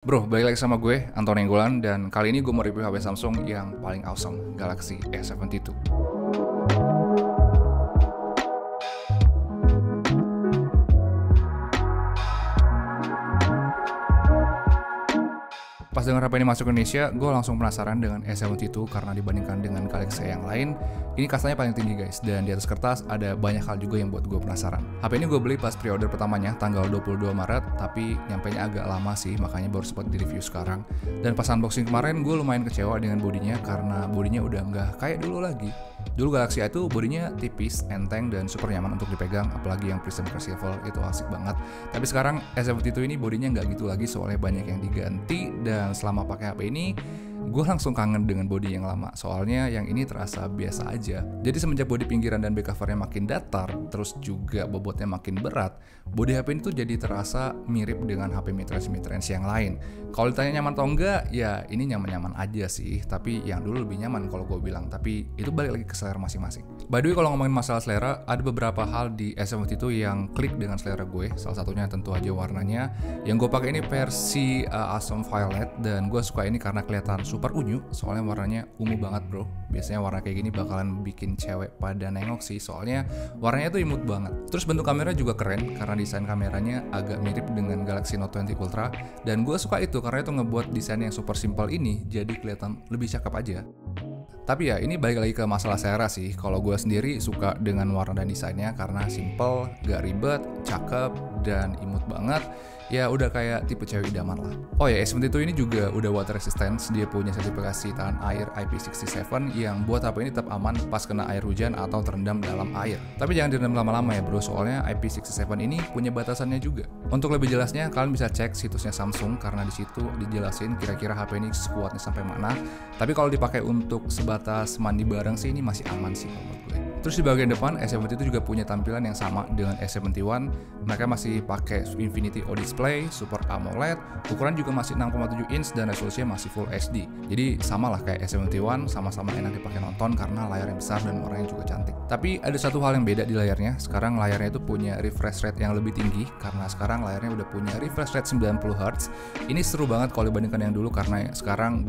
Bro, balik lagi sama gue, Antoni Enggolan, dan kali ini gue mau review HP Samsung yang paling awesome, Galaxy S72. Pas denger HP ini masuk ke Indonesia, gue langsung penasaran dengan S72 karena dibandingkan dengan Galaxy yang lain, ini kastanya paling tinggi guys, dan di atas kertas ada banyak hal juga yang buat gue penasaran. HP ini gue beli pas pre-order pertamanya tanggal 22 Maret, tapi nyampainya agak lama sih, makanya baru sempat di review sekarang. Dan pas unboxing kemarin gue lumayan kecewa dengan bodinya karena bodinya udah nggak kayak dulu lagi. Dulu Galaxy A itu bodinya tipis, enteng, dan super nyaman untuk dipegang, apalagi yang Prism Crucible itu asik banget. Tapi sekarang S72 ini bodinya nggak gitu lagi soalnya banyak yang diganti, dan selama pakai HP ini gue langsung kangen dengan bodi yang lama, soalnya yang ini terasa biasa aja. Jadi semenjak bodi pinggiran dan back covernya makin datar, terus juga bobotnya makin berat, bodi HP ini tuh jadi terasa mirip dengan HP mid-range yang lain. Kalau ditanya nyaman atau enggak, ya ini nyaman-nyaman aja sih, tapi yang dulu lebih nyaman kalau gue bilang, tapi itu balik lagi ke selera masing-masing. By the way, kalau ngomongin masalah selera, ada beberapa hal di S72 yang klik dengan selera gue, salah satunya tentu aja warnanya. Yang gue pakai ini versi Awesome Violet, dan gue suka ini karena kelihatan super unyu, soalnya warnanya ungu banget bro. Biasanya warna kayak gini bakalan bikin cewek pada nengok sih, soalnya warnanya tuh imut banget. Terus bentuk kamera juga keren, karena desain kameranya agak mirip dengan Galaxy Note 20 Ultra, dan gue suka itu karena itu ngebuat desain yang super simple ini jadi kelihatan lebih cakep aja. Tapi ya ini balik lagi ke masalah selera sih. Kalau gue sendiri suka dengan warna dan desainnya karena simple, gak ribet, cakep, dan imut banget. Ya udah kayak tipe cewek idaman lah. Oh ya, S72 ini juga udah water resistance. Dia punya sertifikasi tahan air IP67 yang buat HP ini tetap aman pas kena air hujan atau terendam dalam air. Tapi jangan direndam lama-lama ya bro, soalnya IP67 ini punya batasannya juga. Untuk lebih jelasnya, kalian bisa cek situsnya Samsung karena di situ dijelasin kira-kira HP ini kuatnya sampai mana. Tapi kalau dipakai untuk sebatas mandi bareng sih ini masih aman sih menurut gue. Terus di bagian depan, S72 juga punya tampilan yang sama dengan S71. Mereka masih pakai Infinity O Display, Super AMOLED, ukuran juga masih 6,7 inch dan resolusinya masih Full HD. Jadi sama lah kayak S71, sama-sama enak dipakai nonton karena layarnya besar dan warnanya juga cantik. Tapi ada satu hal yang beda di layarnya. Sekarang layarnya itu punya refresh rate yang lebih tinggi karena sekarang layarnya udah punya refresh rate 90Hz. Ini seru banget kalau dibandingkan yang dulu karena sekarang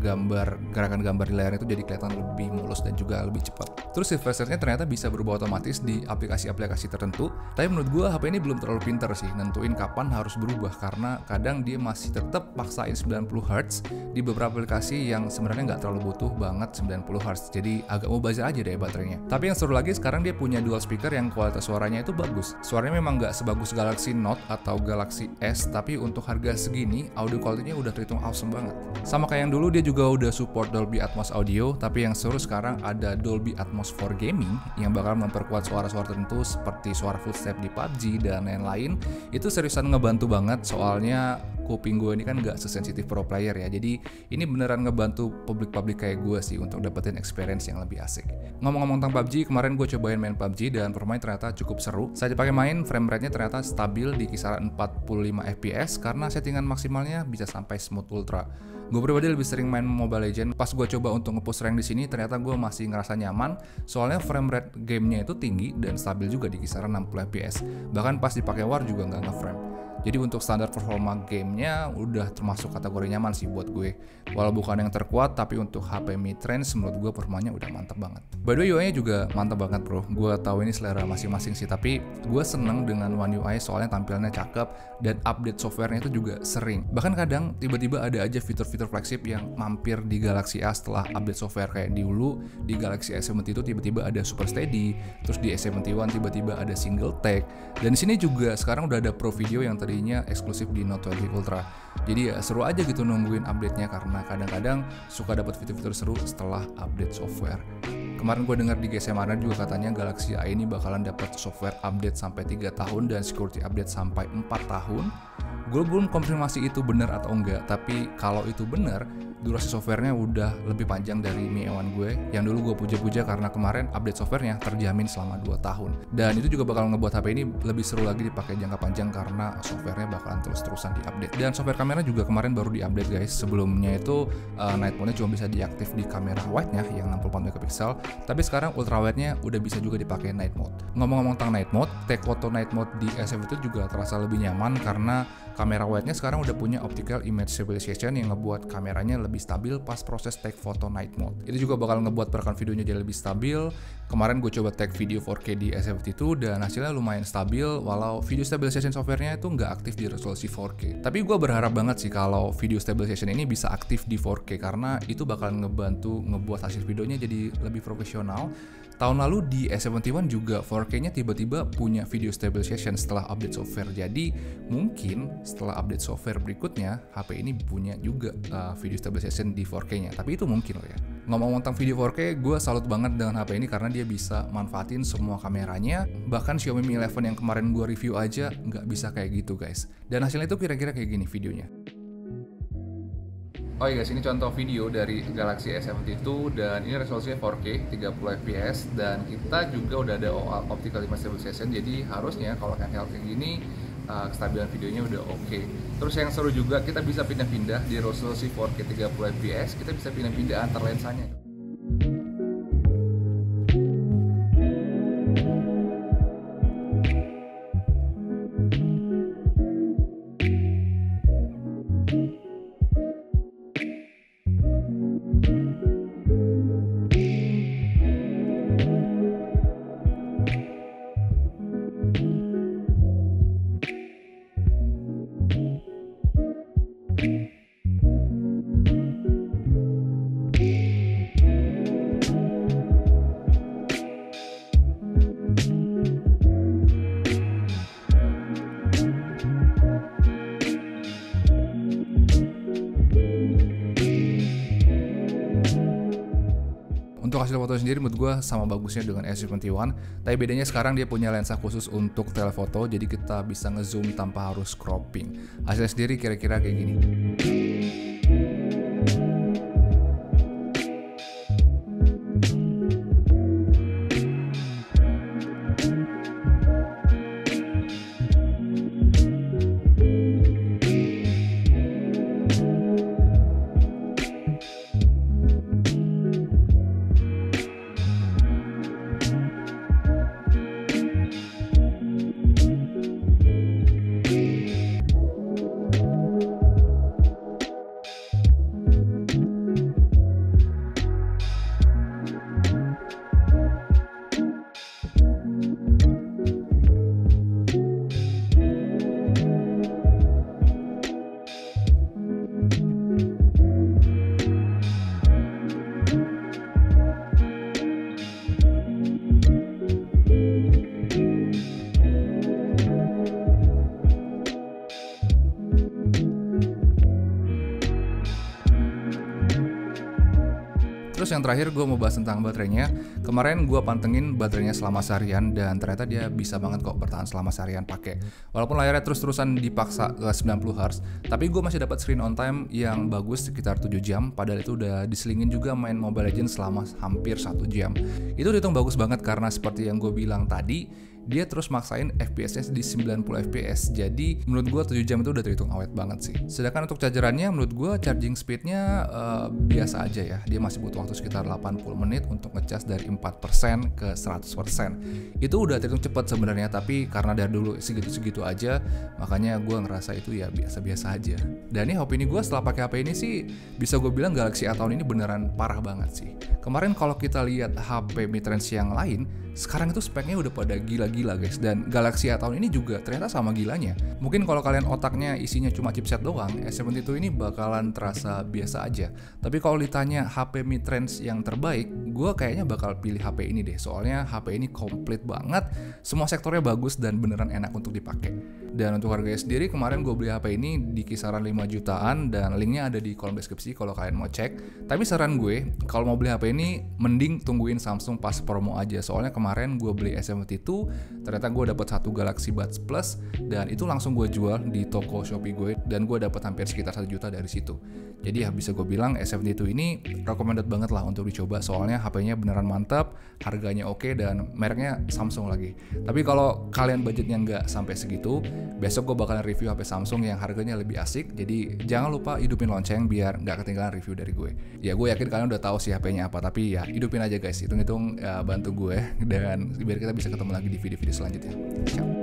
gerakan gambar di layarnya itu jadi kelihatan lebih mulus dan juga lebih cepat. Terus refresh rate-nya ternyata bisa berubah otomatis di aplikasi-aplikasi tertentu. Tapi menurut gue HP ini belum terlalu pinter sih nentuin kapan harus berubah karena kadang dia masih tetap paksain 90Hz di beberapa aplikasi yang sebenarnya nggak terlalu butuh banget 90Hz. Jadi agak mubazir aja deh baterainya. Tapi yang seru lagi sekarang dia punya dual speaker yang kualitas suaranya itu bagus. Suaranya memang nggak sebagus Galaxy Note atau Galaxy S, tapi untuk harga segini audio quality-nya udah terhitung awesome banget. Sama kayak yang dulu, dia juga udah support Dolby Atmos audio, tapi yang seru sekarang ada Dolby Atmos for Gaming yang bakal memperkuat suara-suara tertentu seperti suara footstep di PUBG dan lain-lain. Itu seriusan ngebantu banget, soalnya kuping gue ini kan nggak sesensitif pro player ya, jadi ini beneran ngebantu publik-publik kayak gue sih untuk dapetin experience yang lebih asik. Ngomong-ngomong tentang PUBG, kemarin gue cobain main PUBG dan permain ternyata cukup seru. Saya dipakai main, frame rate-nya ternyata stabil di kisaran 45 fps karena settingan maksimalnya bisa sampai smooth ultra. Gue pribadi lebih sering main Mobile Legends. Pas gue coba untuk nge-push rank di sini, ternyata gue masih ngerasa nyaman, soalnya frame rate gamenya itu tinggi dan stabil juga di kisaran 60 fps. Bahkan pas dipakai war juga nggak nge-frame. Jadi untuk standar performa gamenya udah termasuk kategori nyaman sih buat gue. Walau bukan yang terkuat, tapi untuk HP mid-range menurut gue performanya udah mantap banget. By the way, UI-nya juga mantap banget bro. Gue tahu ini selera masing-masing sih, tapi gue seneng dengan One UI soalnya tampilannya cakep dan update softwarenya itu juga sering. Bahkan kadang tiba-tiba ada aja fitur-fitur flagship yang mampir di Galaxy A setelah update software. Kayak dulu di Galaxy S70 itu tiba-tiba ada Super Steady, terus di S71 tiba-tiba ada single tag, dan di sini juga sekarang udah ada Pro Video yang tadinya eksklusif di Note 20 Ultra. Jadi ya seru aja gitu nungguin update-nya karena kadang-kadang suka dapat fitur-fitur seru setelah update software. Kemarin gue dengar di GSM Arena juga katanya Galaxy A ini bakalan dapat software update sampai 3 tahun dan security update sampai 4 tahun. Gue belum konfirmasi itu benar atau enggak, tapi kalau itu benar, durasi softwarenya udah lebih panjang dari Mi A1 gue yang dulu gue puja-puja karena kemarin update softwarenya terjamin selama 2 tahun. Dan itu juga bakal ngebuat HP ini lebih seru lagi dipakai jangka panjang karena softwarenya bakalan terus-terusan diupdate. Dan software kamera juga kemarin baru diupdate guys. Sebelumnya itu night mode-nya cuma bisa diaktif di kamera wide-nya yang 64 megapiksel, tapi sekarang ultra wide-nya udah bisa juga dipakai night mode. Ngomong-ngomong tentang night mode, take photo night mode di SF itu juga terasa lebih nyaman karena kamera wide-nya sekarang udah punya optical image stabilization yang ngebuat kameranya lebih stabil pas proses take photo night mode. Itu juga bakal ngebuat perekam videonya jadi lebih stabil. Kemarin gue coba take video 4K di SF-T2 dan hasilnya lumayan stabil walau video stabilization software-nya itu nggak aktif di resolusi 4K. Tapi gue berharap banget sih kalau video stabilization ini bisa aktif di 4K karena itu bakal ngebantu ngebuat hasil videonya jadi lebih profesional. Tahun lalu di S71 juga 4K-nya tiba-tiba punya video stabilization setelah update software. Jadi mungkin setelah update software berikutnya HP ini punya juga video stabilization di 4K-nya. Tapi itu mungkin loh ya. Ngomong tentang video 4K, gue salut banget dengan HP ini karena dia bisa manfaatin semua kameranya. Bahkan Xiaomi Mi 11 yang kemarin gue review aja nggak bisa kayak gitu guys. Dan hasilnya itu kira-kira kayak gini videonya. Oh iya guys, ini contoh video dari Galaxy S72 dan ini resolusinya 4K 30 fps dan kita juga udah ada optical image stabilization, jadi harusnya kalau handheld kayak gini kestabilan videonya udah oke. Terus yang seru juga kita bisa pindah-pindah di resolusi 4K 30 fps, kita bisa pindah-pindah antar lensanya. Untuk hasil foto sendiri menurut gue sama bagusnya dengan S71, tapi bedanya sekarang dia punya lensa khusus untuk telefoto, jadi kita bisa ngezoom tanpa harus cropping. Hasilnya sendiri kira-kira kayak gini. Terus yang terakhir gue mau bahas tentang baterainya. Kemarin gue pantengin baterainya selama seharian dan ternyata dia bisa banget kok bertahan selama seharian pakai. Walaupun layarnya terus-terusan dipaksa ke 90Hz, tapi gue masih dapat screen on time yang bagus sekitar 7 jam. Padahal itu udah diselingin juga main Mobile Legends selama hampir 1 jam. Itu dihitung bagus banget karena seperti yang gue bilang tadi, dia terus maksain FPS-nya di 90 fps. Jadi menurut gue 7 jam itu udah terhitung awet banget sih. Sedangkan untuk chargerannya menurut gue charging speednya biasa aja ya. Dia masih butuh waktu sekitar 80 menit untuk ngecas dari 4% ke 100%. Itu udah terhitung cepat sebenarnya, tapi karena dari dulu segitu-segitu aja, makanya gue ngerasa itu ya biasa-biasa aja. Dan nih HP ini gue setelah pakai HP ini sih bisa gue bilang Galaxy A tahun ini beneran parah banget sih. Kemarin kalau kita lihat HP mid-range yang lain, sekarang itu speknya udah pada gila-gila guys. Dan Galaxy A tahun ini juga ternyata sama gilanya. Mungkin kalau kalian otaknya isinya cuma chipset doang, S72 ini bakalan terasa biasa aja. Tapi kalau ditanya HP mid-range yang terbaik, gue kayaknya bakal pilih HP ini deh. Soalnya HP ini komplit banget, semua sektornya bagus dan beneran enak untuk dipakai. Dan untuk harganya sendiri, kemarin gue beli HP ini di kisaran 5 jutaan dan linknya ada di kolom deskripsi kalau kalian mau cek. Tapi saran gue, kalau mau beli HP ini mending tungguin Samsung pas promo aja. Soalnya kemarin gue beli S72, ternyata gue dapat satu Galaxy Buds Plus dan itu langsung gue jual di toko Shopee gue dan gue dapat hampir sekitar 1 juta dari situ. Jadi ya bisa gue bilang S72 ini recommended banget lah untuk dicoba, soalnya HP-nya beneran mantap, harganya oke dan mereknya Samsung lagi. Tapi kalau kalian budgetnya nggak sampai segitu, Besok gue bakalan review HP Samsung yang harganya lebih asik, jadi jangan lupa hidupin lonceng biar nggak ketinggalan review dari gue. Ya gue yakin kalian udah tahu sih HP-nya apa, tapi ya hidupin aja guys, hitung-hitung bantu gue dan biar kita bisa ketemu lagi di video-video selanjutnya. Ciao.